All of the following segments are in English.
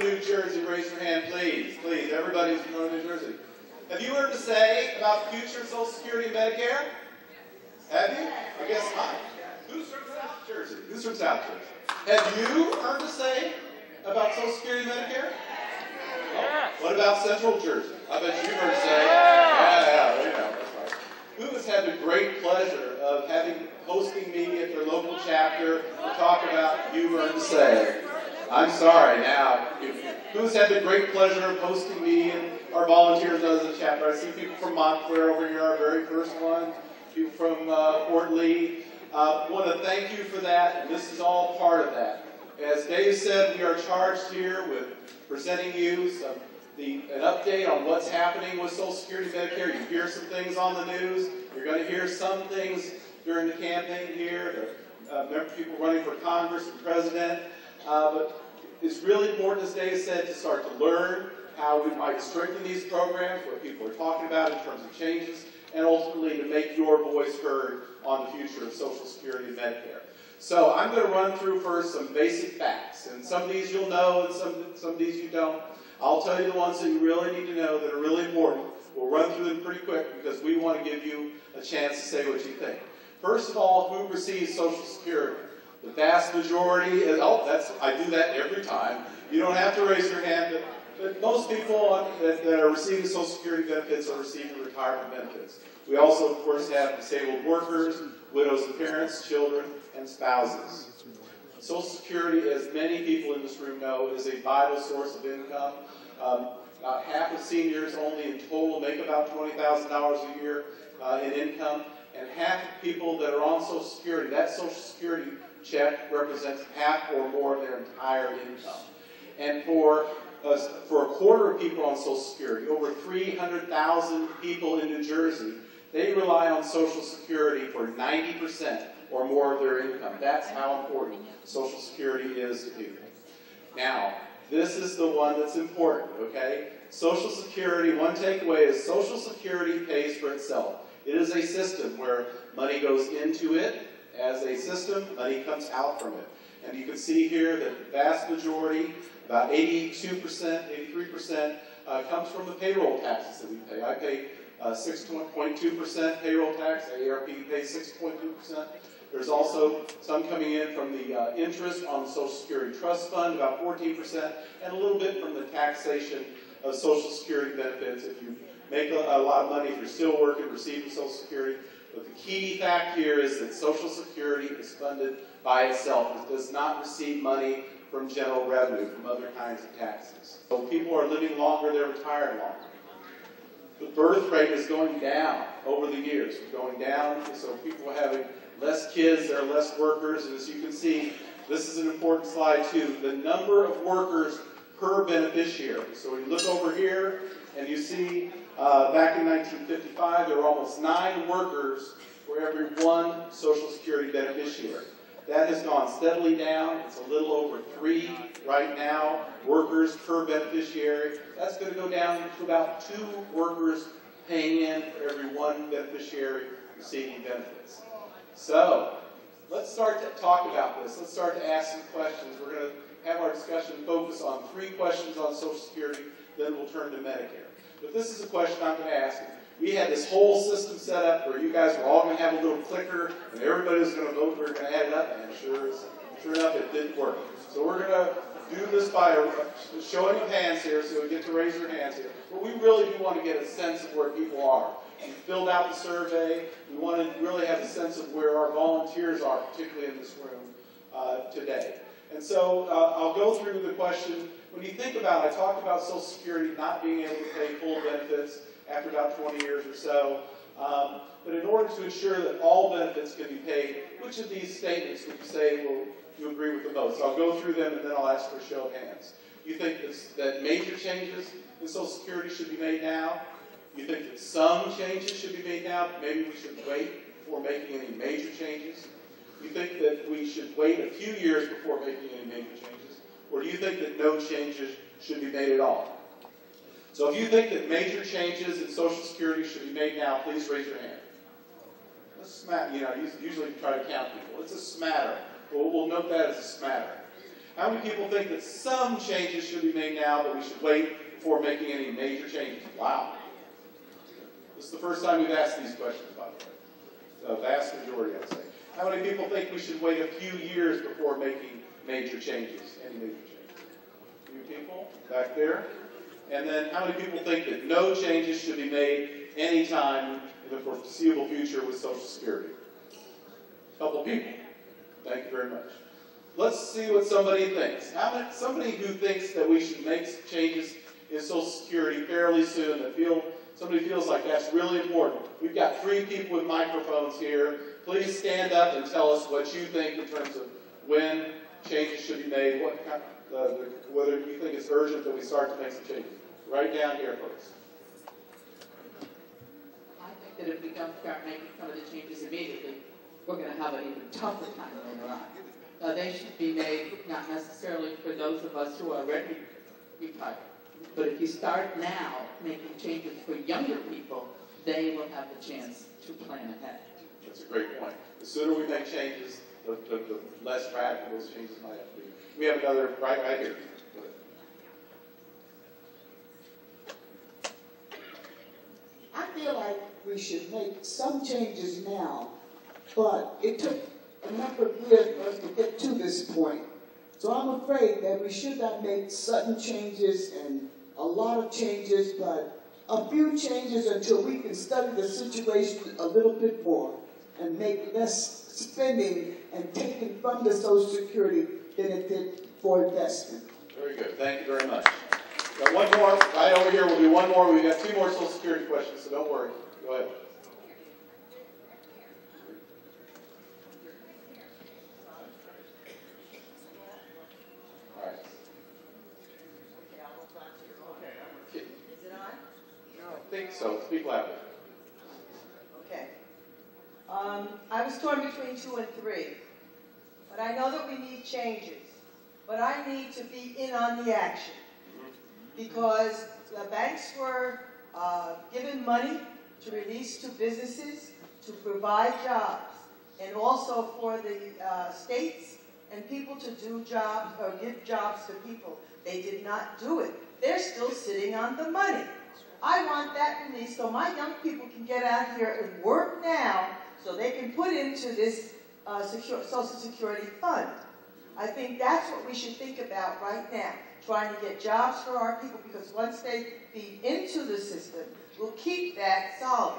New Jersey? Raise your hand, please. Please, everybody's from Northern New Jersey. Have you heard to say about the future of Social Security and Medicare? Have you? I guess not. Who's from South Jersey? Who's from South Jersey? Have you heard to say about Social Security and Medicare? Yeah. What about Central Jersey? I bet you've heard to say. Yeah, you know, that's right. Who has had the great pleasure of hosting me at their local chapter to talk about you heard to say? I'm sorry, now. Who's had the great pleasure of hosting me and our volunteers as a chapter? I see people from Montclair over here, our very first one. People from Fort Lee. Want to thank you for that, and this is all part of that. As Dave said, we are charged here with presenting you an update on what's happening with Social Security and Medicare. You hear some things on the news. You're going to hear some things during the campaign here. People running for Congress and President. But it's really important, as Dave said, to start to learn how we might strengthen these programs, what people are talking about in terms of changes, and ultimately to make your voice heard on the future of Social Security and Medicare. So I'm going to run through first some basic facts, and some of these you'll know and some of these you don't. I'll tell you the ones that you really need to know that are really important. We'll run through them pretty quick because we want to give you a chance to say what you think. First of all, who receives Social Security? The vast majority is, I do that every time. You don't have to raise your hand, but most people that are receiving Social Security benefits are receiving retirement benefits. We also, of course, have disabled workers, widows and parents, children, and spouses. Social Security, as many people in this room know, is a vital source of income. About half of seniors only in total make about $20,000 a year in income, and half of people that are on Social Security, that Social Security check represents half or more of their entire income. And for a quarter of people on Social Security, over 300,000 people in New Jersey, they rely on Social Security for 90% or more of their income. That's how important Social Security is to people. Now, this is the one that's important, okay? Social Security, one takeaway is Social Security pays for itself. It is a system where money goes into it as a system, money comes out from it. And you can see here that the vast majority, about 82%, 83%, comes from the payroll taxes that we pay. I pay 6.2% payroll tax. AARP pays 6.2%. There's also some coming in from the interest on the Social Security Trust Fund, about 14%, and a little bit from the taxation of Social Security benefits if you make a lot of money, if you're still working, receiving Social Security. But the key fact here is that Social Security is funded by itself. It does not receive money from general revenue, from other kinds of taxes. So people are living longer, they're retired longer. The birth rate is going down over the years. It's going down, so people are having less kids, there are less workers, and as you can see, this is an important slide too. The number of workers per beneficiary. So when you look over here and you see back in 1955, there were almost 9 workers for every 1 Social Security beneficiary. That has gone steadily down. It's a little over 3 right now, workers per beneficiary. That's going to go down to about 2 workers paying in for every 1 beneficiary receiving benefits. So, let's start to talk about this. Let's start to ask some questions. We're going to have our discussion focus on 3 questions on Social Security, then we'll turn to Medicare. But this is a question I'm going to ask you. We had this whole system set up where you guys were all going to have a little clicker, and everybody was going to vote, we were going to add it up, and sure enough, it didn't work. So we're going to do this by a showing of hands here, so we get to raise your hands here. But we really do want to get a sense of where people are. We filled out the survey. We want to really have a sense of where our volunteers are, particularly in this room today. And so I'll go through the question. When you think about it, I talked about Social Security not being able to pay full benefits after about 20 years or so. But in order to ensure that all benefits can be paid, which of these statements would you say you agree with the most? So I'll go through them and then I'll ask for a show of hands. You think that major changes in Social Security should be made now? You think that some changes should be made now? Maybe we should wait before making any major changes? You think that we should wait a few years before making any major changes? Or do you think that no changes should be made at all? So if you think that major changes in Social Security should be made now, please raise your hand. Let's smatter. You know, you usually try to count people. It's a smatter. We'll note that as a smatter. How many people think that some changes should be made now, but we should wait before making any major changes? Wow. This is the first time we've asked these questions, by the way. The vast majority, I'd say. How many people think we should wait a few years before making major changes? Any major changes? A few people back there. And then how many people think that no changes should be made anytime in the foreseeable future with Social Security? A couple people. Thank you very much. Let's see what somebody thinks. Somebody who thinks that we should make changes in Social Security fairly soon, somebody feels like that's really important. We've got 3 people with microphones here. Please stand up and tell us what you think in terms of when changes should be made, whether you think it's urgent that we start to make some changes. Right down here, folks. I think that if we don't start making some of the changes immediately, we're going to have an even tougher time later on. They should be made not necessarily for those of us who are already retired, but if you start now making changes for younger people, they will have the chance to plan ahead. That's a great point. The sooner we make changes, the less radical those changes might have to be. We have another right here. Go ahead. I feel like we should make some changes now, but it took a number of years for us to get to this point. So I'm afraid that we should not make sudden changes and a lot of changes, but a few changes until we can study the situation a little bit more and make less spending and taking from the Social Security benefit for investment. Very good. Thank you very much. Got one more right over here. We'll do one more. We've got 2 more Social Security questions, so don't worry. Go ahead. All right. Is it on? I think so. Speak loudly. Okay. I was torn between 2 and 3. But I know that we need changes. But I need to be in on the action. Because the banks were given money to release to businesses to provide jobs. And also for the states and people to do jobs or give jobs to people. They did not do it. They're still sitting on the money. I want that released so my young people can get out here and work now so they can put into this Social Security fund. I think that's what we should think about right now, trying to get jobs for our people, because once they feed into the system, we'll keep that solid.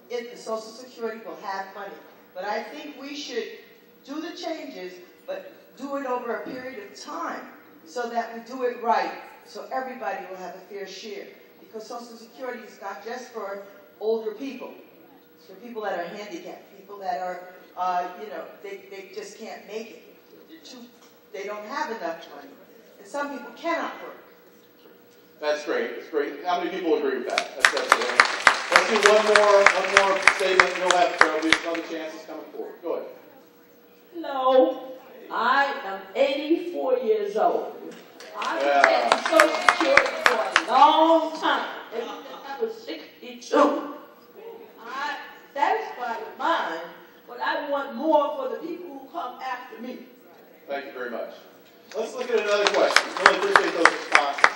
If the Social Security will have money. But I think we should do the changes, but do it over a period of time so that we do it right, so everybody will have a fair share. Because Social Security is not just for older people. It's for people that are handicapped, people that are, they just can't make it. They don't have enough money. And some people cannot work. That's great. That's great. How many people agree with that? That's great. Let's do one more statement. You'll have another chances coming forward. Go ahead. Hello. I am 84 years old. I've been getting Social Security for a long time. Ever since I was 62. I satisfied with mine, but I want more for the people who come after me. Thank you very much. Let's look at another question. Really appreciate those responses.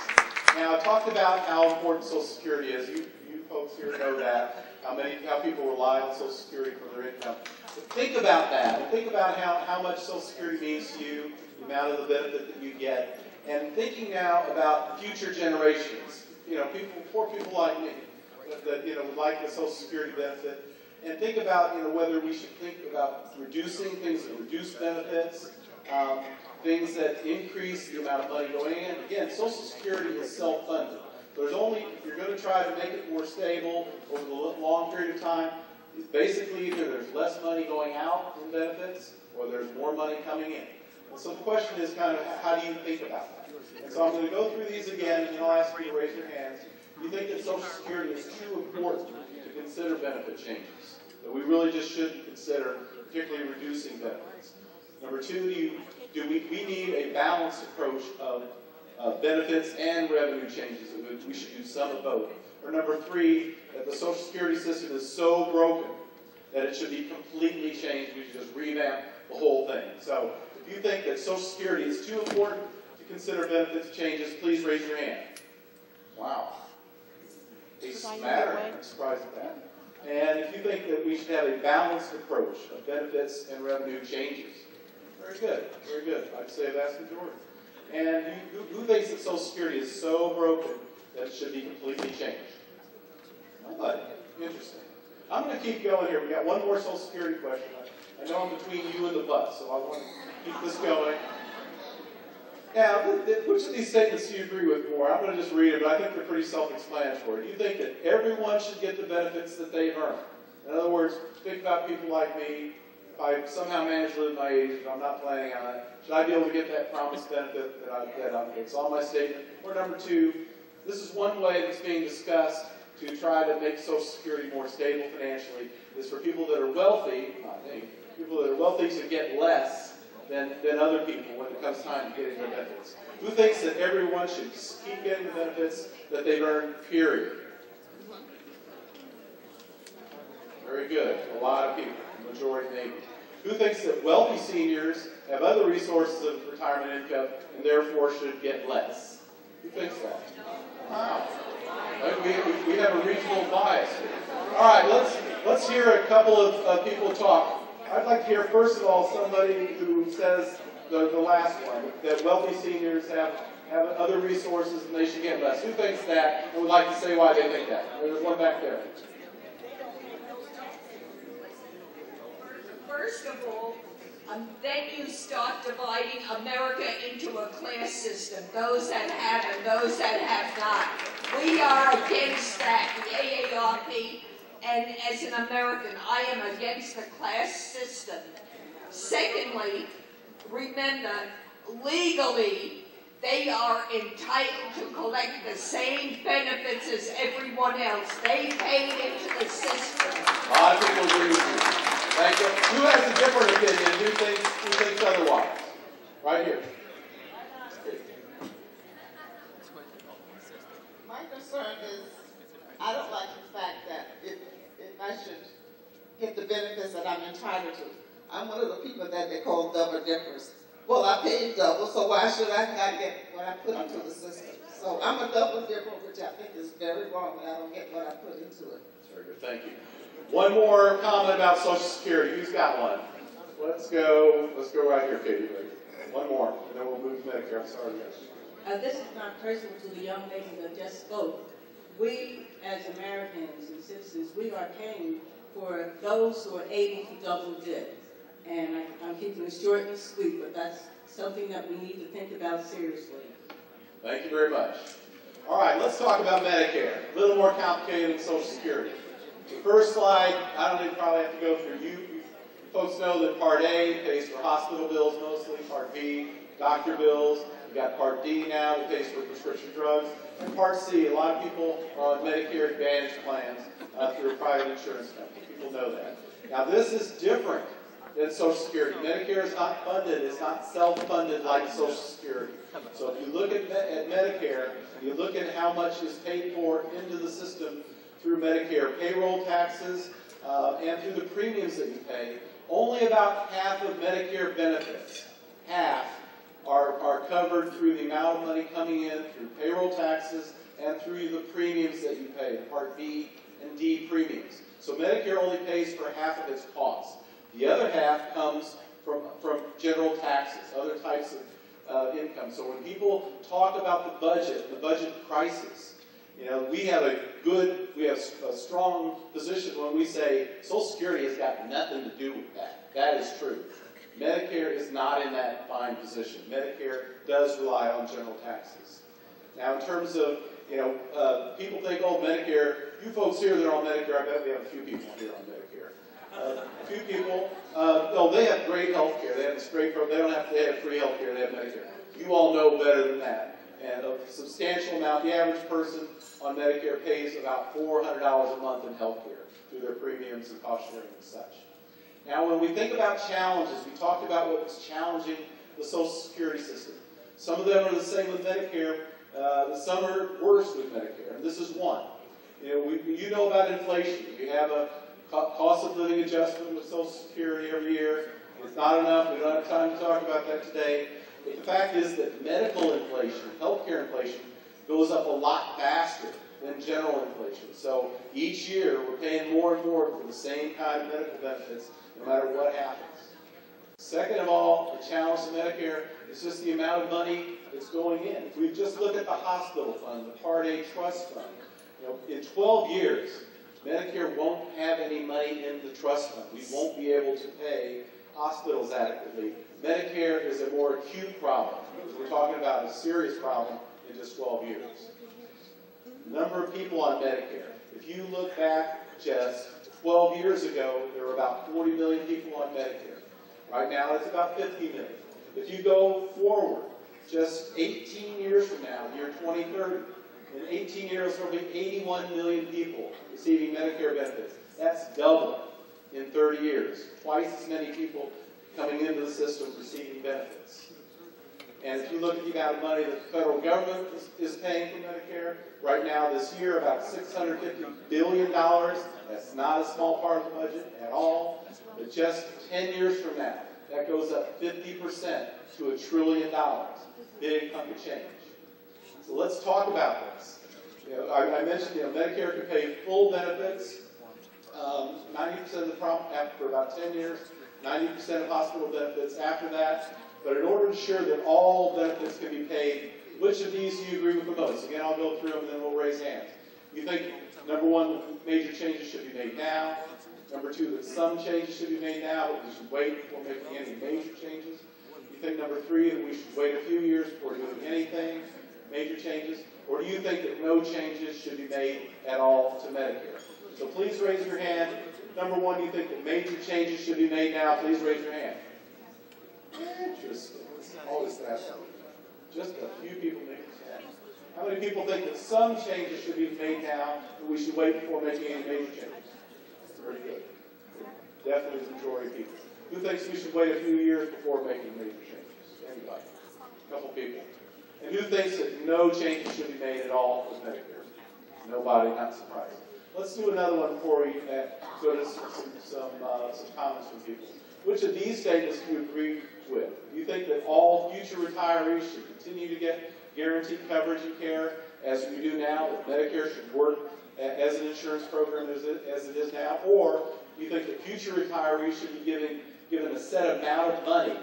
Now, I talked about how important Social Security is. You folks here know that, how people rely on Social Security for their income. But think about that, and think about how much Social Security means to you, the amount of the benefit that you get, and thinking now about future generations. Poor people like me that would like the Social Security benefit, and think about whether we should think about reducing things that reduce benefits. Things that increase the amount of money going in. Again, Social Security is self-funded. There's only, if you're going to try to make it more stable over the long period of time, it's basically either there's less money going out in benefits or there's more money coming in. And so the question is kind of, how do you think about that? And so I'm going to go through these again, and I'll ask you to raise your hands. Do you think that Social Security is too important to consider benefit changes? That we really just shouldn't consider, particularly reducing benefits? Number 2, we need a balanced approach of benefits and revenue changes. We should do some of both. Or number 3, that the Social Security system is so broken that it should be completely changed. We should just revamp the whole thing. So if you think that Social Security is too important consider benefits changes, please raise your hand. Wow. A smattering. I'm surprised at that. And if you think that we should have a balanced approach of benefits and revenue changes, very good, very good. I'd say a vast majority. And who thinks that Social Security is so broken that it should be completely changed? Nobody. Interesting. I'm going to keep going here. We got one more Social Security question. I know I'm between you and the bus, so I want to keep this going. Now, which of these statements do you agree with more? I'm going to just read it, but I think they're pretty self-explanatory. Do you think that everyone should get the benefits that they've earned? In other words, think about people like me. If I somehow manage to live my age, if I'm not planning on it, should I be able to get that promised benefit that's on my statement? Or number two, this is one way that's being discussed to try to make Social Security more stable financially, is for people that are wealthy, not me, people that are wealthy to get less than other people when it comes time to getting their benefits. Who thinks that everyone should keep getting the benefits that they've earned, period? Very good. A lot of people, majority maybe. Who thinks that wealthy seniors have other resources of retirement income and therefore should get less? Who thinks that? Wow. We have a regional bias here. All right, let's hear a couple of people talk. I'd like to hear, first of all, somebody who says the last one, that wealthy seniors have other resources and they should get less. Who thinks that and would like to say why they think that? There's one back there. First of all, then you start dividing America into a class system, those that have and those that have not. We are against that, the AARP. And as an American, I am against the class system. Secondly, remember, legally, they are entitled to collect the same benefits as everyone else. They paid into the system. A lot of people agree with you. Thank you. Who has a different opinion? Who thinks otherwise? Right here. My concern is, I don't like the fact that if I should get the benefits that I'm entitled to, I'm one of the people that they call double dippers. Well, I paid double, so why should I not get what I put into the system? So I'm a double dipper, which I think is very wrong, and I don't get what I put into it. Very good, thank you. One more comment about Social Security. Who's got one? Let's go right here, Katie. One more, and then we'll move to Medicare. I'm sorry, guys. This is not personal to the young lady that just spoke. We, as Americans and citizens, we are paying for those who are able to double dip. And I'm keeping it short and sweet, but that's something that we need to think about seriously. Thank you very much. All right, let's talk about Medicare. A little more complicated than Social Security. The first slide, I don't even probably have to go through. You folks know that Part A pays for hospital bills mostly, Part B, doctor bills. We've got Part D now that pays for prescription drugs. And Part C, a lot of people are on Medicare Advantage plans through a private insurance company. People know that. Now this is different than Social Security. Medicare is not funded, it's not self-funded like Social Security. So if you look at Medicare, you look at how much is paid for into the system through Medicare payroll taxes and through the premiums that you pay, only about half of Medicare benefits, half, are covered through the amount of money coming in through payroll taxes and through the premiums that you pay, the Part B and D premiums. So Medicare only pays for half of its cost. The other half comes from general taxes, other types of income. So when people talk about the budget crisis, you know, we have a strong position when we say Social Security has got nothing to do with that. That is true. Medicare is not in that fine position. Medicare does rely on general taxes. Now, in terms of, you know, people think, oh, Medicare, you folks here that are on Medicare, I bet we have a few people here on Medicare. A few people, no, they have great health care. They have this great program. They have free health care. They have Medicare. You all know better than that. And a substantial amount, the average person on Medicare pays about $400 a month in health care through their premiums and cost sharing and such. Now, when we think about challenges, we talked about what was challenging the Social Security system. Some of them are the same with Medicare. Some are worse with Medicare, and this is one. You know, you know about inflation. You have a cost of living adjustment with Social Security every year. It's not enough. We don't have time to talk about that today. But the fact is that medical inflation, healthcare inflation, goes up a lot faster than general inflation. So each year we're paying more and more for the same kind of medical benefits no matter what happens. Second of all, the challenge to Medicare is just the amount of money that's going in. If we just look at the hospital fund, the Part A trust fund, in 12 years, Medicare won't have any money in the trust fund. We won't be able to pay hospitals adequately. Medicare is a more acute problem. We're talking about a serious problem in just 12 years. Number of people on Medicare. If you look back just 12 years ago, there were about 40 million people on Medicare. Right now, it's about 50 million. If you go forward, just 18 years from now, year 2030, in 18 years, there will be 81 million people receiving Medicare benefits. That's double in 30 years. Twice as many people coming into the system receiving benefits. And if you look at the amount of money that the federal government is paying for Medicare, right now this year, about $650 billion. That's not a small part of the budget at all. But just 10 years from now, that goes up 50% to $1 trillion. Big hunk of change. So let's talk about this. I mentioned Medicare can pay full benefits, 90% of the time after about 10 years, 90% of hospital benefits after that. But in order to ensure that all benefits can be paid, which of these do you agree with the most? Again, I'll go through them and then we'll raise hands. You think, number one, major changes should be made now. Number two, that some changes should be made now, but we should wait before making any major changes. You think, number three, that we should wait a few years before doing anything, major changes? Or do you think that no changes should be made at all to Medicare? So please raise your hand. Number one, you think that major changes should be made now? Please raise your hand. Interesting. Always that. Just a few people make this happen. How many people think that some changes should be made now, but we should wait before making any major changes? Very good. Definitely the majority of people. Who thinks we should wait a few years before making major changes? Anybody? A couple people. And who thinks that no changes should be made at all with Medicare? Nobody, not surprising. Let's do another one before we go to some comments from people. Which of these statements do you agree with? Do you think that all future retirees should continue to get guaranteed coverage and care as we do now, that Medicare should work as an insurance program as it is now? Or do you think that future retirees should be given a set amount of money,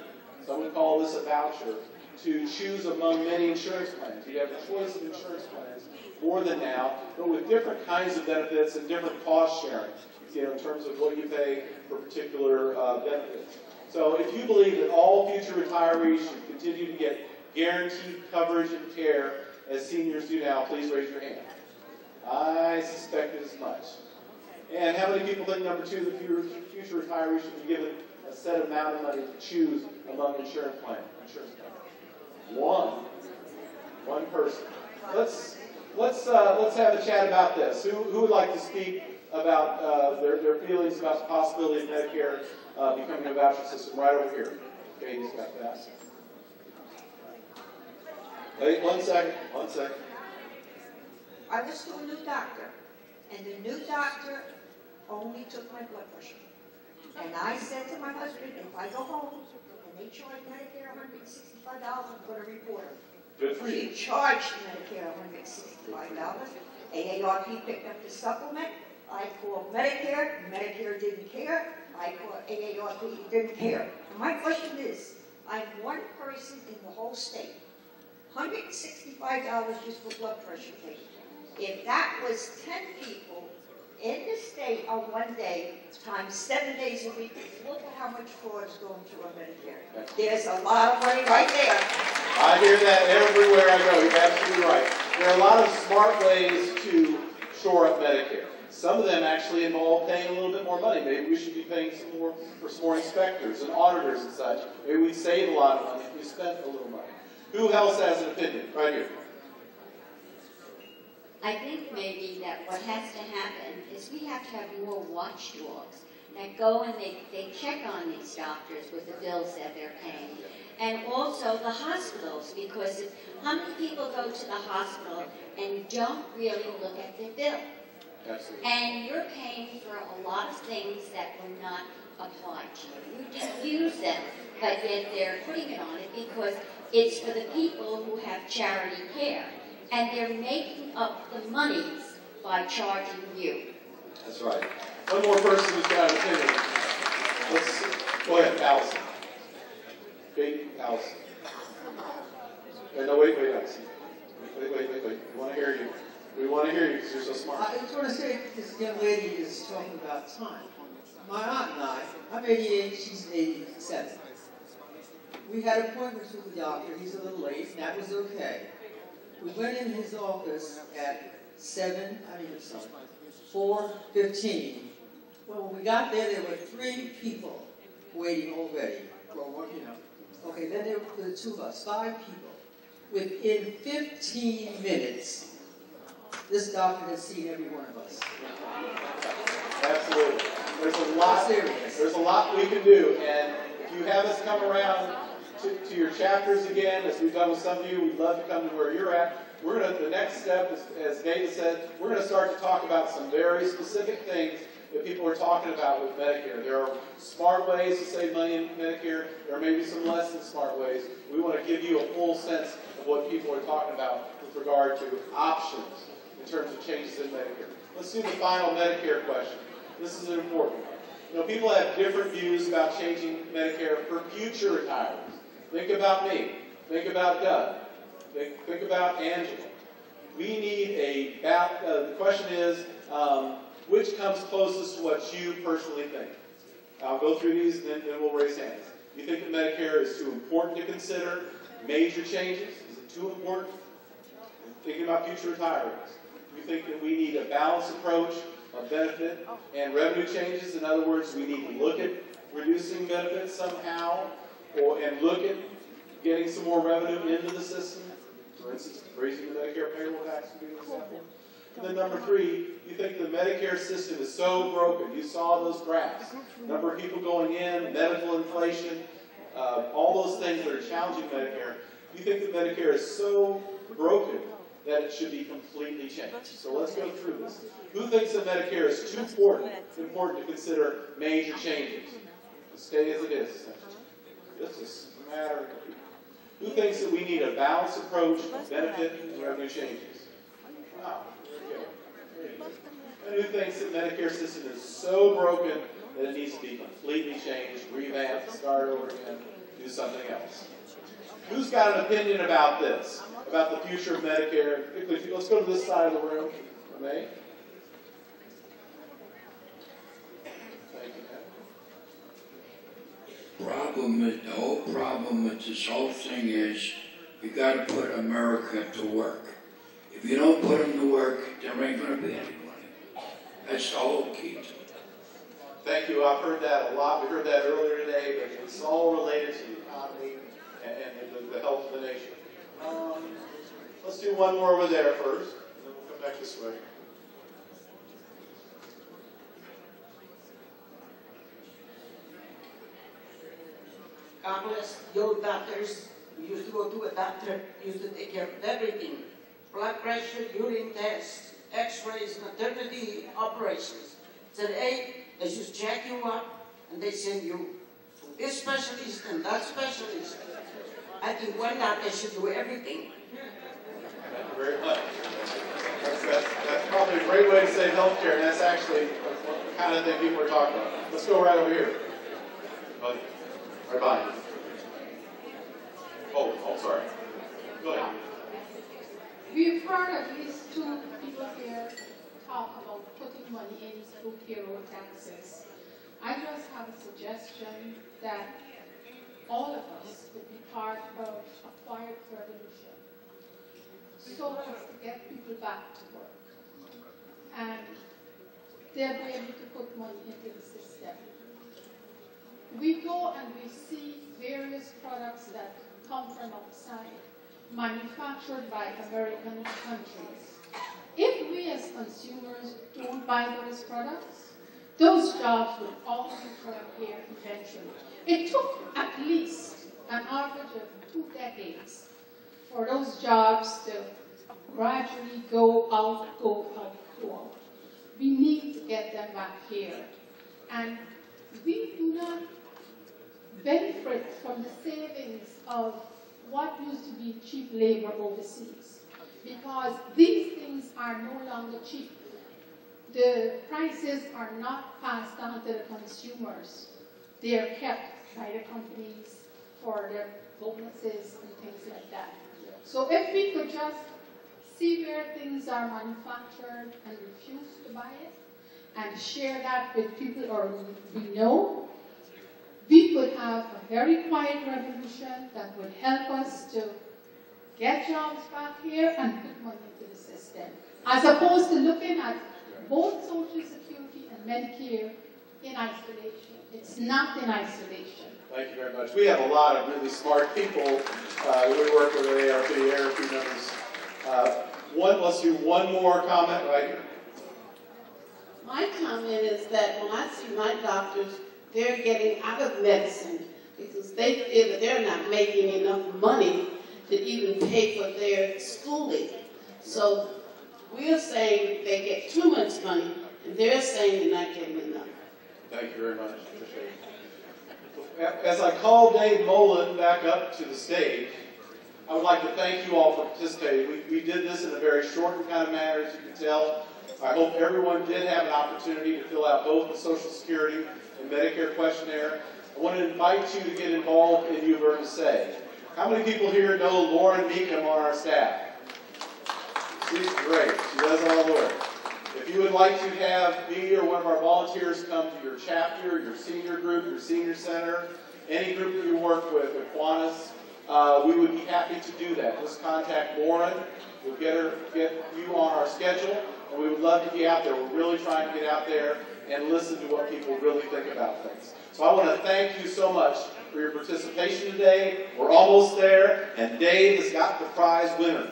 some would call this a voucher, to choose among many insurance plans? You have a choice of insurance plans, more than now, but with different kinds of benefits and different cost sharing, in terms of what you pay for particular benefits. So if you believe that all future retirees should continue to get guaranteed coverage and care as seniors do now, please raise your hand. I suspected as much. And how many people think, number two, that future retirees should be given a set amount of money to choose among insurance plans? One person. Let's have a chat about this. Who would like to speak about their feelings about the possibility of Medicare becoming a voucher system? Right over here. Katie's got that. Wait, one second. I was to a new doctor, and the new doctor only took my blood pressure. And I said to my husband, if I go home and they charge Medicare $165, I'm going to report him. Good for you. He charged Medicare $165. AARP picked up the supplement. I called Medicare. Medicare didn't care. I called AARP. Didn't care. And my question is, I'm one person in the whole state. $165 just for blood pressure patients. If that was 10 people in the state on one day, times 7 days a week, look at how much fraud is going through on Medicare. There's a lot of money right there. I hear that everywhere I go. You're absolutely right. There are a lot of smart ways to shore up Medicare. Some of them actually involve paying a little bit more money. Maybe we should be paying some more for some more inspectors and auditors and such. Maybe we'd save a lot of money if we spent a little money. Who else has an opinion? Right here. I think maybe that what has to happen is we have to have more watchdogs that go and they check on these doctors with the bills that they're paying. And also the hospitals, because how many people go to the hospital and don't really look at their bill? Absolutely. And you're paying for a lot of things that were not applied to you. You didn't use them, but yet they're putting it on it because It's for the people who have charity care. And they're making up the monies by charging you. That's right. One more person who's got an opinion. Let's go ahead, Allison. Big Allison. No, wait, Allison. Wait. We want to hear you. We want to hear you because you're so smart. I just want to say, this young lady is talking about time. My aunt and I'm 88, she's 87. We had appointments with the doctor. He's a little late, and that was okay. We went in his office at 4:15. Well, when we got there were 3 people waiting already. Okay, then there were the 2 of us, 5 people. Within 15 minutes, this doctor has seen every one of us. Absolutely. There's a lot we can do, and if you have us come around to your chapters again, as we've done with some of you, we'd love to come to where you're at. The next step, as Dana said, we're going to start to talk about some very specific things that people are talking about with Medicare. There are smart ways to save money in Medicare. There may be some less than smart ways. We want to give you a full sense of what people are talking about with regard to options in terms of changes in Medicare. Let's do the final Medicare question. This is important. People have different views about changing Medicare for future retirees. Think about me. Think about Doug. Think about Angela. We need the question is, which comes closest to what you personally think? I'll go through these, and then we'll raise hands. You think that Medicare is too important to consider major changes? Is it too important? Thinking about future retirees. You think that we need a balanced approach of benefit and revenue changes? In other words, we need to look at reducing benefits somehow, and look at getting some more revenue into the system. For instance, raising the Medicare payroll tax would be an example. And then number 3, you think the Medicare system is so broken. You saw those graphs. Number of people going in, medical inflation, all those things that are challenging Medicare. You think that Medicare is so broken that it should be completely changed. So let's go through this. Who thinks that Medicare is too important to consider major changes? Stay as it is, essentially. This is a matter of people. Who thinks that we need a balanced approach of benefit and revenue changes? Wow, there you go. And who thinks that Medicare system is so broken that it needs to be completely changed, revamped, start over again, do something else? Who's got an opinion about this, about the future of Medicare? Let's go to this side of the room. May? Thank you, the whole problem with this whole thing is you got to put America to work. If you don't put them to work, there ain't going to be any money. That's the whole key to it. Thank you. I've heard that a lot. We heard that earlier today, but it's all related to the economy and the health of the nation. Let's do one more over there first, and then we'll come back this way. God bless the old doctors. We used to go to a doctor, used to take care of everything. Blood pressure, urine tests, x-rays, maternity operations. Said, hey, they should check you up, and they send you to this specialist and that specialist. I think one doctor should do everything. Thank you very much. That's probably a great way to save health care, and that's actually the kind of thing people are talking about. Let's go right over here. Right behind you. Oh, sorry. Go ahead. We've heard at least 2 people here talk about putting money in through payroll taxes. I just have a suggestion that all of us could be part of a quiet revolution so as to get people back to work. And they'll be able to put money into the system. We go and we see various products that come from outside, manufactured by American countries. If we as consumers don't buy those products, those jobs will all return here eventually. It took at least an average of 2 decades for those jobs to gradually go out. We need to get them back here. And we do not benefit from the savings of what used to be cheap labor overseas. Because these things are no longer cheap. The prices are not passed on to the consumers. They are kept by the companies for their bonuses and things like that. So if we could just see where things are manufactured and refuse to buy it, and share that with people or we know, we could have a very quiet revolution that would help us to get jobs back here and put money into the system, as opposed to looking at both Social Security and Medicare in isolation. It's not in isolation. Thank you very much. We have a lot of really smart people that we work with at AARP members. Let's do one more comment right here. My comment is that when I see my doctors, they're getting out of medicine because they feel that they're not making enough money to even pay for their schooling. So we're saying they get too much money, and they're saying they're not getting enough. Thank you very much. As I call Dave Mullen back up to the stage, I would like to thank you all for participating. We did this in a very shortened kind of manner, as you can tell. I hope everyone did have an opportunity to fill out both the Social Security and Medicare questionnaire. I want to invite you to get involved in You've Earned a Say. How many people here know Lauren Meekham on our staff? She's great. She does all the work. If you would like to have me or one of our volunteers come to your chapter, your senior group, your senior center, any group that you work with at Kiwanis, we would be happy to do that. Just contact Lauren. We'll get you on our schedule, and we would love to be out there. We're really trying to get out there and listen to what people really think about things. So I want to thank you so much for your participation today. We're almost there, and Dave has got the prize winner.